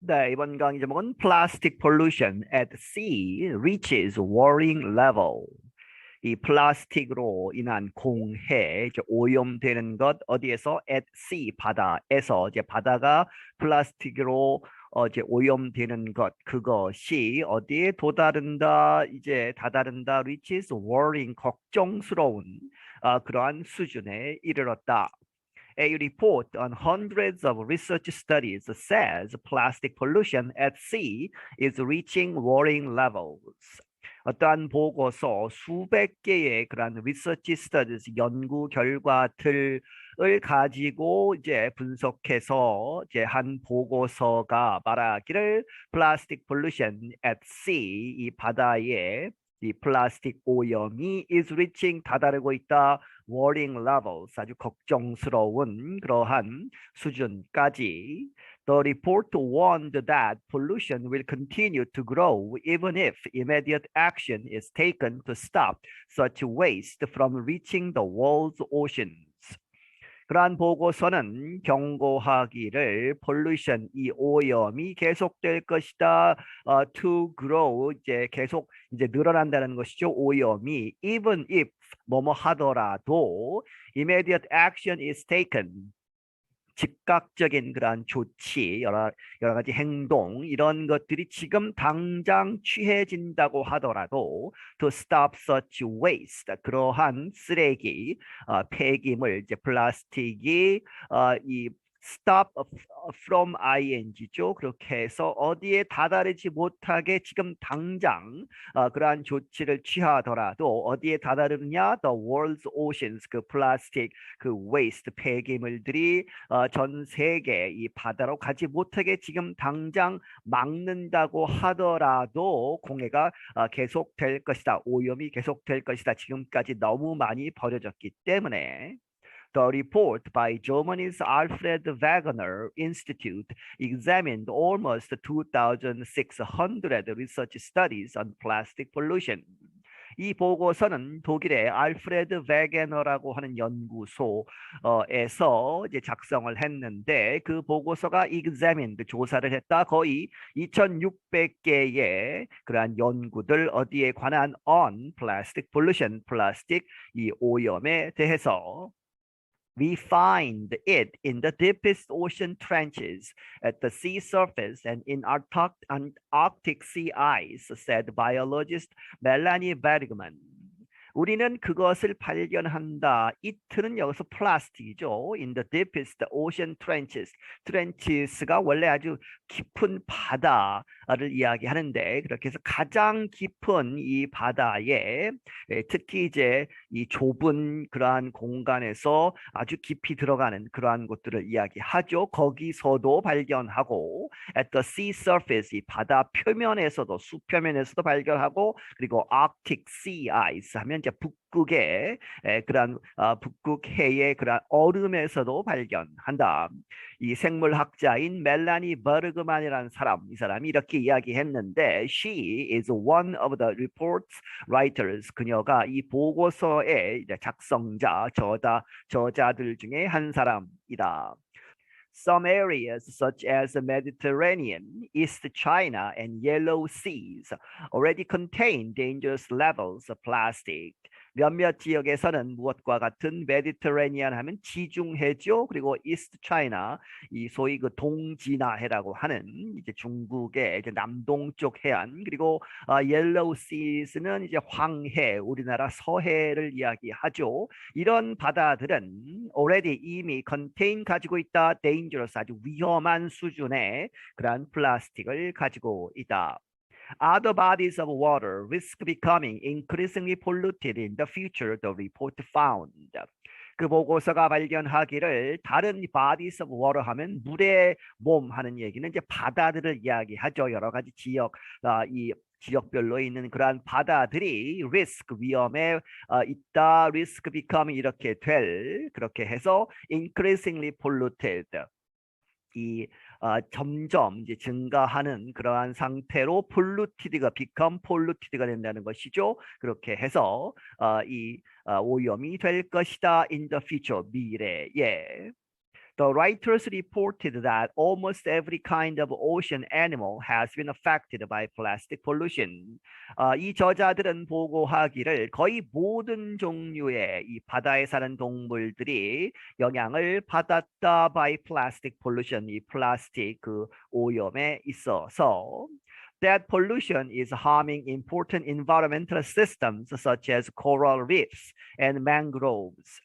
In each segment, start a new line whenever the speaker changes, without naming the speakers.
네, 이번 강의 제목은 Plastic Pollution at Sea Reaches Worrying Level. 이 플라스틱으로 인한 공해, 이제 오염되는 것 어디에서 at sea 바다에서 이제 바다가 플라스틱으로 이제 오염되는 것 그것이 어디에 도다른다 이제 다다른다 reaches worrying 걱정스러운 그러한 수준에 이르렀다. A report on hundreds of research studies says plastic pollution at sea is reaching worrying levels. 어떠한 보고서 수백 개의 그런 research studies 연구 결과들을 가지고 이제 분석해서 이제 한 보고서가 말하기를 plastic pollution at sea 이 바다에 이 플라스틱 오염이 is reaching 다다르고 있다. worrying levels 아주 걱정스러운 그러한 수준까지. The report warned that pollution will continue to grow even if immediate action is taken to stop such waste from reaching the world's oceans. 그러한 보고서는 경고하기를 pollution 이 오염이 계속될 것이다. To grow 이제 계속 이제 늘어난다는 것이죠. 오염이 even if 뭐뭐 하더라도 immediate action is taken 즉각적인 그러한 조치, 여러 가지 행동 이런 것들이 지금 당장 취해진다고 하더라도 to stop such waste 그러한 쓰레기, 폐기물, 이제 플라스틱이 이 stop from ing죠. 그렇게 해서 어디에 다다르지 못하게 지금 당장 그러한 조치를 취하더라도 어디에 다다르느냐? The world's oceans 그 플라스틱 그 waste 폐기물들이 전 세계 이 바다로 가지 못하게 지금 당장 막는다고 하더라도 공해가 계속될 것이다. 오염이 계속될 것이다. 지금까지 너무 많이 벌어졌기 때문에. The report by Germany's Alfred Wegener Institute examined almost 2,600 research studies on plastic pollution. 이 보고서는 독일의 알프레드 베게너라고 하는 연구소에서 이제 작성을 했는데 그 보고서가 examined 조사를 했다. 거의 2,600개의 그러한 연구들 어디에 관한 on plastic pollution 플라스틱 이 오염에 대해서 We find it in the deepest ocean trenches, at the sea surface, and in Arctic sea ice, said biologist Melanie Bergman. 우리는 그것을 발견한다. 이트는 여기서 플라스틱이죠. In the deepest ocean trenches. trenches가 원래 아주 깊은 바다를 이야기하는데 그렇게 해서 가장 깊은 이 바다에 특히 이제 이 좁은 그러한 공간에서 아주 깊이 들어가는 그러한 곳들을 이야기하죠. 거기서도 발견하고 at the sea surface 이 바다 표면에서도 수표면에서도 발견하고 그리고 Arctic sea ice 하면 이제 북극의 그러한 북극해의 그러한 얼음에서도 발견한다. 이 생물학자인 멜라니 버그만이라는 사람, 이 사람이 이렇게 이야기했는데 she is one of the report's writers. 그녀가 이 보고서의 작성자, 저자들 중에 한 사람이다. Some areas such as the Mediterranean, East China, and Yellow Seas already contain dangerous levels of plastic. 몇몇 지역에서는 무엇과 같은 메디터레니안 하면 지중해죠. 그리고 이스트 차이나 이 소위 그 동진해라고 하는 이제 중국의 이제 남동쪽 해안 그리고 옐로우 시스는 이제 황해 우리나라 서해를 이야기하죠. 이런 바다들은 already 이미 contain 가지고 있다. dangerous 아주 위험한 수준의 그러한 플라스틱을 가지고 있다. Other bodies of water risk becoming increasingly polluted in the future, the report found. 그 보고서가 발견하기를 다른 bodies of water 하면 물의 몸 하는 얘기는 이제 바다들을 이야기하죠. 여러 가지 지역, 이 지역별로 있는 그러한 바다들이 risk 위험에 있다. risk becoming 이렇게 그렇게 해서 increasingly polluted. 이 점점 이제 증가하는 그러한 상태로 polluted가 become polluted가 된다는 것이죠. 그렇게 해서 이 오염이 될 것이다 in the future 미래에. The writers reported that almost every kind of ocean animal has been affected by plastic pollution. 이 저자들은 보고하기를 거의 모든 종류의 이 바다에 사는 동물들이 영향을 받았다 by plastic pollution, 이 플라스틱 그 오염에 있어서 that pollution is harming important environmental systems such as coral reefs and mangroves.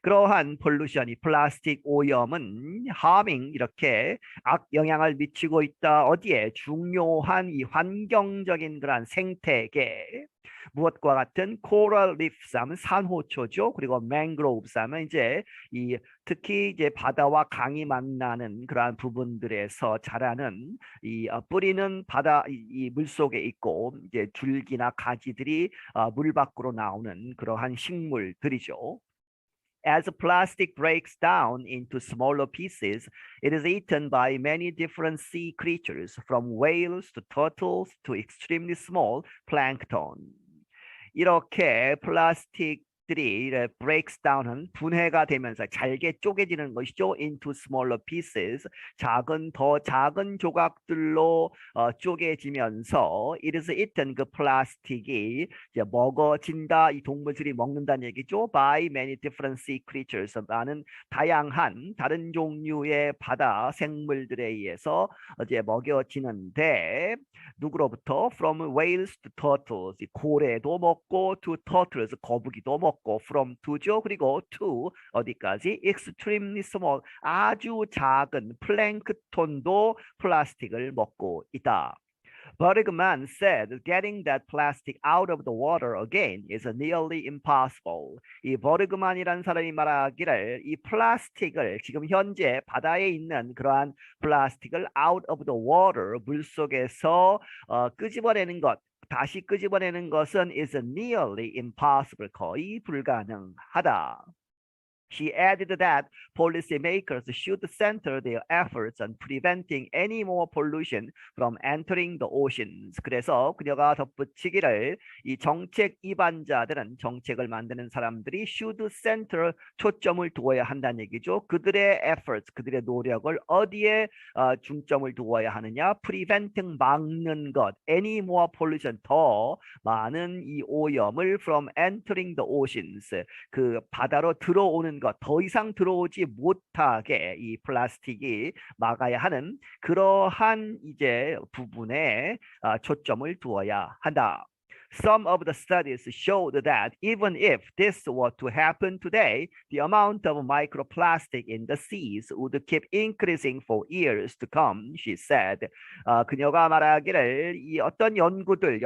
그러한 폴루션이 플라스틱 오염은 harming 이렇게 악영향을 미치고 있다. 어디에? 중요한 이 환경적인 그런 생태계. 무엇과 같은 코럴 리프스 하면 산호초죠. 그리고 맹그로브스 하면 이제 이 특히 이제 바다와 강이 만나는 그러한 부분들에서 자라는 이 뿌리는 바다 이 물속에 있고 이제 줄기나 가지들이 물 밖으로 나오는 그러한 식물들이죠. As plastic breaks down into smaller pieces, it is eaten by many different sea creatures, from whales to turtles to extremely small plankton. 이렇게 플라스틱들이 breaks down은 분해가 되면서 잘게 쪼개지는 것이죠. into smaller pieces, 더 작은 조각들로 쪼개지면서 it is eaten, 그 플라스틱이 이제 먹어진다, 이 동물들이 먹는다는 얘기죠. by many different sea creatures, 많은 다양한 다른 종류의 바다 생물들에 의해서 이제 먹여지는데 누구로부터? From whales to turtles, 고래도 먹고 to turtles, 거북이도 먹고 from to죠. 그리고 to 어디까지? Extremely small, 아주 작은 플랭크톤도 플라스틱을 먹고 있다. Bergman said getting that plastic out of the water again is nearly impossible. 이 버르그만이라는 사람이 말하기를 이 플라스틱을 지금 현재 바다에 있는 그러한 플라스틱을 out of the water, 물속에서 끄집어내는 것, 다시 끄집어내는 것은 is nearly impossible, 거의 불가능하다. She added that policymakers should center their efforts on preventing any more pollution from entering the oceans. 그래서 그녀가 덧붙이기를 이 정책 입안자들은, 정책을 만드는 사람들이 should center, 초점을 두어야 한다는 얘기죠. 그들의 efforts, 그들의 노력을 어디에 중점을 두어야 하느냐? preventing, 막는 것, any more pollution, 더 많은 이 오염을 from entering the oceans, 그 바다로 들어오는 것, 더 이상 들어오지 못하게 이 플라스틱이 막아야 하는 그러한 이제 부분에 초점을 두어야 한다. Some of the studies showed that even if this were to happen today, the amount of microplastic in the seas would keep increasing for years to come, she said. 그녀가 말하기를 이 어떤 연구들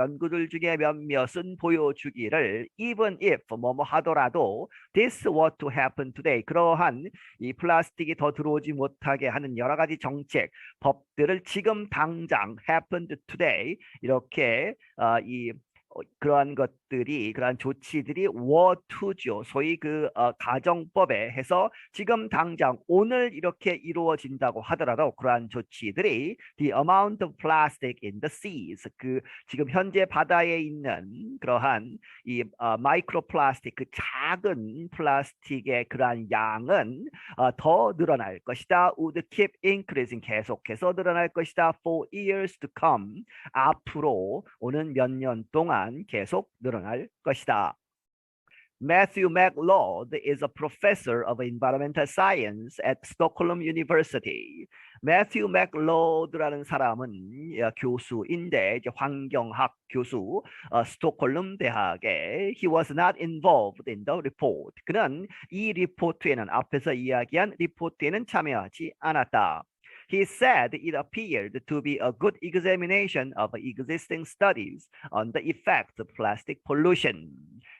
중에 몇몇은 보여주기를 even if 뭐뭐 하더라도 this were to happen today, 그러한 이 플라스틱이 더 들어오지 못하게 하는 여러 가지 정책, 법들을 지금 당장 happened today 이렇게 그러한 것들이, 그러한 조치들이 were to죠. 소위 그 가정법에 해서 지금 당장 오늘 이렇게 이루어진다고 하더라도 그러한 조치들이 the amount of plastic in the seas, 그 지금 현재 바다에 있는 그러한 이 마이크로플라스틱, 그 작은 플라스틱의 그러한 양은 더 늘어날 것이다. would keep increasing, 계속해서 늘어날 것이다. for years to come, 앞으로 오는 몇 년 동안 계속 늘어날 것이다. Matthew McLeod is a professor of environmental science at Stockholm University. Matthew McLeod라는 사람은 교수인데 이제 환경학 교수, 스톡홀름 대학에 he was not involved in the report. 그는 이 리포트에는, 앞에서 이야기한 리포트에는 참여하지 않았다. He said it appeared to be a good examination of existing studies on the effects of plastic pollution.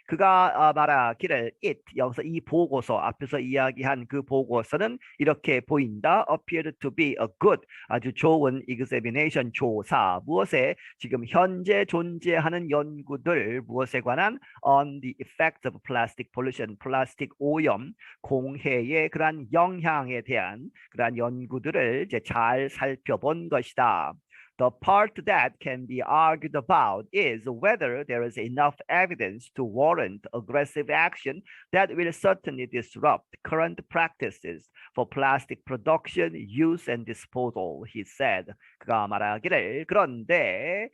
그가 말하기를 it, 여기서 이 보고서, 앞에서 이야기한 그 보고서는 이렇게 보인다. appeared to be a good, 아주 좋은 examination, 조사. 무엇에? 지금 현재 존재하는 연구들, 무엇에 관한? on the effects of plastic pollution, 플라스틱 오염, 공해의 그러한 영향에 대한 그러한 연구들을 이제 잘 살펴본 것이다. The part that can be argued about is whether there is enough evidence to warrant aggressive action that will certainly disrupt current practices for plastic production, use, and disposal, he said. 그가 말하기를 그런데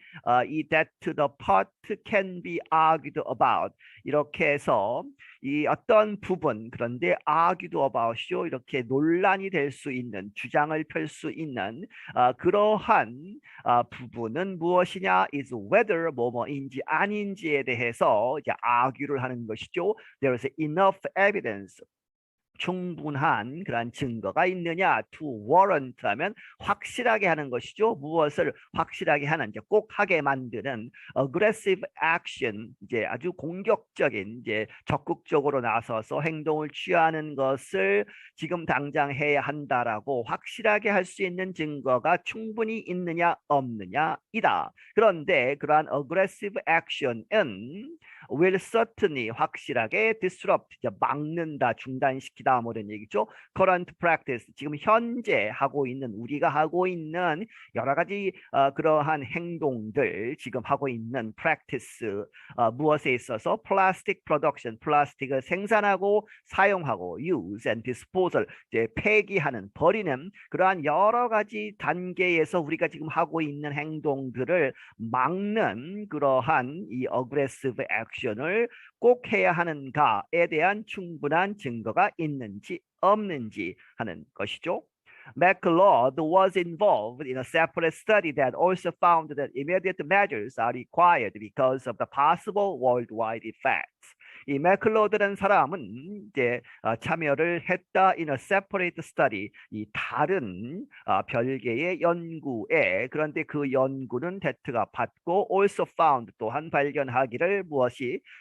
이 that the part can be argued about 이렇게 해서 이 어떤 부분 그런데 argued about이요 이렇게 논란이 될 수 있는 주장을 펼 수 있는 그러한 부분은 무엇이냐 is whether 뭐뭐인지 아닌지에 대해서 이제 argue를 하는 것이죠. There is enough evidence. 충분한 그러한 증거가 있느냐 to warrant 하면 확실하게 하는 것이죠. 무엇을 확실하게 하는 이제 꼭 하게 만드는 aggressive action 이제 아주 공격적인 이제 적극적으로 나서서 행동을 취하는 것을 지금 당장 해야 한다라고 확실하게 할 수 있는 증거가 충분히 있느냐 없느냐이다. 그런데 그러한 aggressive action은 will certainly 확실하게 disrupt 이제 막는다 중단시키다 뭐 이런 얘기죠. current practice 지금 현재 하고 있는 우리가 하고 있는 여러 가지 그러한 행동들 지금 하고 있는 practice 무엇에 있어서 plastic production 플라스틱을 생산하고 사용하고 use and disposal 이제 폐기하는 버리는 그러한 여러 가지 단계에서 우리가 지금 하고 있는 행동들을 막는 그러한 이 aggressive action을 꼭 해야 하는가에 대한 충분한 증거가 있는지 없는지 하는 것이죠. McLeod was involved in a separate study that also found that immediate measures are required because of the possible worldwide effects. 이 맥클로드라는 사람은 이제 참여를 했다 in a separate study 이 다른 별개의 연구에 그런데 그 연구는 대트가 받고 also found 또한 발견하기를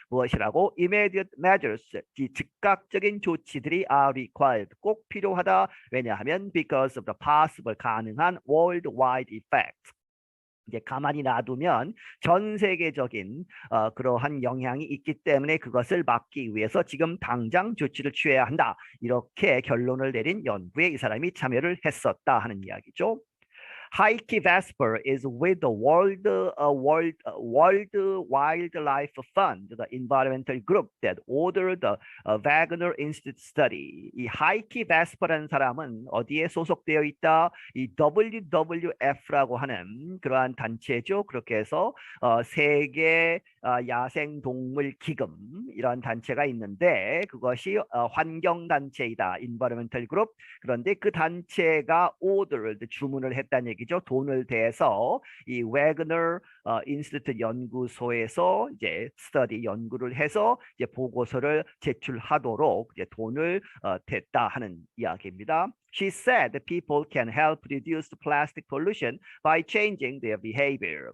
무엇이라고 immediate measures 이 즉각적인 조치들이 are required 꼭 필요하다. 왜냐하면 because of the possible 가능한 worldwide effects 이제 가만히 놔두면 전 세계적인 그러한 영향이 있기 때문에 그것을 막기 위해서 지금 당장 조치를 취해야 한다. 이렇게 결론을 내린 연구에 이 사람이 참여를 했었다 하는 이야기죠. Heike Vesper is with the World Wildlife Fund, the environmental group that ordered the Wagner Institute study. 이 하이키 베스퍼라는 사람은 어디에 소속되어 있다? 이 WWF라고 하는 그러한 단체죠. 그렇게 해서 세계 야생동물 기금 이런 단체가 있는데 그것이 환경단체이다. environmental group. 그런데 그 단체가 ordered 주문을 했다는 얘기죠. 돈을 대서 이 웨그너 인스티튜트 연구소에서 이제 스터디 연구를 해서 이제 보고서를 제출하도록 이제 돈을 댔다 하는 이야기입니다. She said that people can help reduce the plastic pollution by changing their behavior.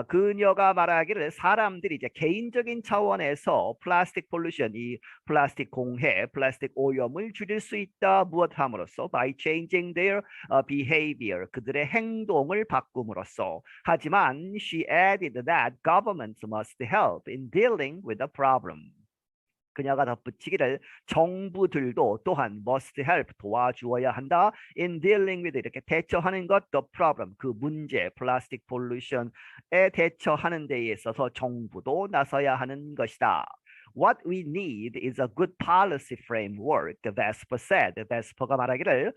그녀가 말하기를 사람들이 이제 개인적인 차원에서 플라스틱 폴루션, 이 플라스틱 공해, 플라스틱 오염을 줄일 수 있다. 무엇함으로써? By changing their behavior. 그들의 행동을 바꿈으로써. 하지만 she added that governments must help in dealing with the problem. 그녀가 덧붙이기를 정부들도 또한 must help 도와주어야 한다. in dealing with 이렇게 대처하는 것 the problem 그 문제 플라스틱 폴루션에 대처하는 데에 있어서 정부도 나서야 하는 것이다. What we need is a good policy framework, Vesper said. 베스퍼가 말하기를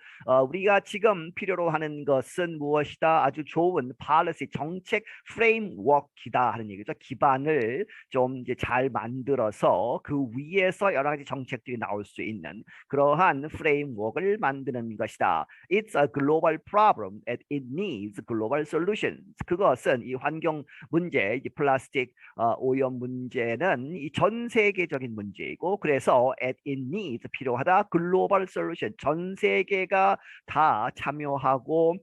우리가 지금 필요로 하는 것은 무엇이다? 아주 좋은 policy 정책 프레임워크이다 하는 얘기죠. 기반을 좀 이제 잘 만들어서 그 위에서 여러 가지 정책들이 나올 수 있는 그러한 프레임워크를 만드는 것이다. It's a global problem and it needs global solutions. 그것은 이 환경 문제, 이 플라스틱 오염 문제는 이 전 세계적인 문제이고 그래서 it needs 필요하다. 글로벌 솔루션 전 세계가 다 참여하고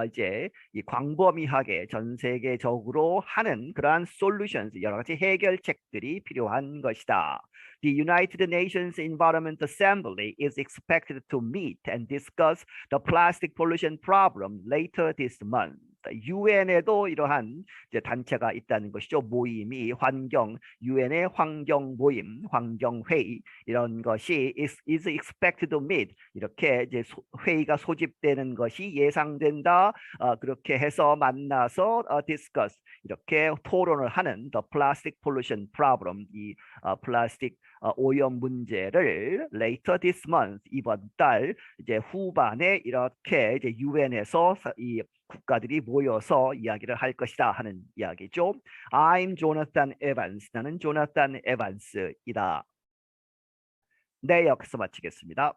이제 이 광범위하게 전 세계적으로 하는 그러한 solutions 여러 가지 해결책들이 필요한 것이다. The United Nations Environment Assembly is expected to meet and discuss the plastic pollution problem later this month. UN에도 이러한 이제 단체가 있다는 것이죠. 모임이 UN의 환경 모임, 환경 회의 이런 것이 is expected to meet 이렇게 이제 회의가 소집되는 것이 예상된다. 그렇게 해서 만나서 discuss 이렇게 토론을 하는 the plastic pollution problem 이 플라스틱 오염 문제를 later this month 이번 달 이제 후반에 이렇게 이제 유엔에서 이 국가들이 모여서 이야기를 할 것이다 하는 이야기죠. I'm Jonathan Evans. 나는 조나탄 에반스이다. 네, 여기서 마치겠습니다.